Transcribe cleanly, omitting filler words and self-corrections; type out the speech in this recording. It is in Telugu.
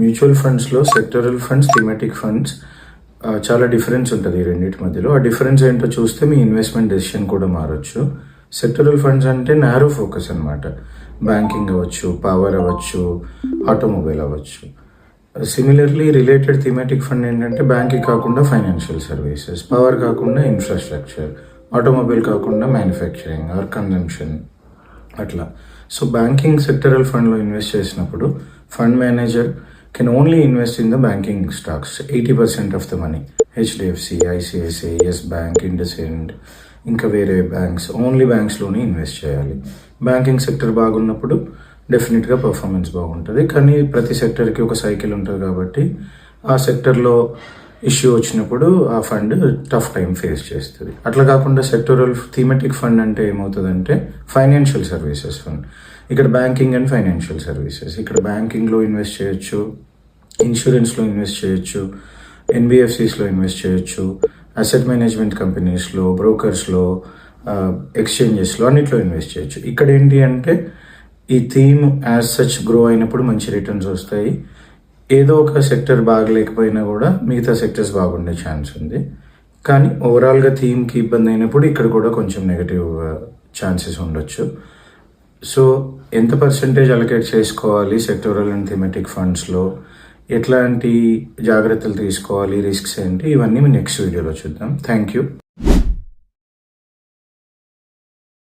మ్యూచువల్ ఫండ్స్లో సెక్టరల్ ఫండ్స్, థీమాటిక్ ఫండ్స్ చాలా డిఫరెన్స్ ఉంటుంది ఈ రెండింటి మధ్యలో. ఆ డిఫరెన్స్ ఏంటో చూస్తే మీ ఇన్వెస్ట్మెంట్ డెసిషన్ కూడా మారచ్చు. సెక్టరల్ ఫండ్స్ అంటే నారో ఫోకస్ అనమాట. బ్యాంకింగ్ అవ్వచ్చు, పవర్ అవ్వచ్చు, ఆటోమొబైల్ అవ్వచ్చు. సిమిలర్లీ రిలేటెడ్ థీమాటిక్ ఫండ్ ఏంటంటే బ్యాంకింగ్ కాకుండా ఫైనాన్షియల్ సర్వీసెస్, పవర్ కాకుండా ఇన్ఫ్రాస్ట్రక్చర్, ఆటోమొబైల్ కాకుండా మ్యానుఫ్యాక్చరింగ్ ఆర్ కన్జంప్షన్ అట్లా. సో బ్యాంకింగ్ సెక్టరల్ ఫండ్లో ఇన్వెస్ట్ చేసినప్పుడు fund manager can only invest in the banking stocks 80% of the money. HDFC, ICICI, Yes bank, IndusInd, ఇంకా వేరే బ్యాంక్స్, ఓన్లీ బ్యాంక్స్లోనే ఇన్వెస్ట్ చేయాలి. బ్యాంకింగ్ సెక్టర్ బాగున్నప్పుడు డెఫినెట్గా పర్ఫార్మెన్స్ బాగుంటుంది. కానీ ప్రతి సెక్టర్కి ఒక సైకిల్ ఉంటుంది కాబట్టి ఆ సెక్టర్లో ఇష్యూ వచ్చినప్పుడు ఆ ఫండ్ టఫ్ టైం ఫేస్ చేస్తుంది. అట్లా కాకుండా సెక్టరల్ థీమాటిక్ ఫండ్ అంటే ఏమవుతుందంటే ఫైనాన్షియల్ సర్వీసెస్ ఫండ్. ఇక్కడ బ్యాంకింగ్ అండ్ ఫైనాన్షియల్ సర్వీసెస్. ఇక్కడ బ్యాంకింగ్లో ఇన్వెస్ట్ చేయొచ్చు, ఇన్సూరెన్స్లో ఇన్వెస్ట్ చేయొచ్చు, ఎన్బిఎఫ్సిస్లో ఇన్వెస్ట్ చేయొచ్చు, అసెట్ మేనేజ్మెంట్ కంపెనీస్లో, బ్రోకర్స్లో, ఎక్స్చేంజెస్లో, అన్నిట్లో ఇన్వెస్ట్ చేయొచ్చు. ఇక్కడ ఏంటి అంటే ఈ థీమ్ యాజ్ సచ్ గ్రో అయినప్పుడు మంచి రిటర్న్స్ వస్తాయి. ఏదో ఒక సెక్టర్ బాగలేకపోయినా కూడా మిగతా సెక్టర్స్ బాగుండే ఛాన్స్ ఉంది. కానీ ఓవరాల్గా థీమ్కి ఇబ్బంది అయినప్పుడు ఇక్కడ కూడా కొంచెం నెగటివ్ ఛాన్సెస్ ఉండొచ్చు. సో ఎంత పర్సంటేజ్ అలొకేట్ చేసుకోవాలి సెక్టోరల్ అండ్ థీమాటిక్ ఫండ్స్లో, ఎట్లాంటి జాగ్రత్తలు తీసుకోవాలి, రిస్క్స్ ఏంటి, ఇవన్నీ మీ నెక్స్ట్ వీడియోలో చూద్దాం. Thank you.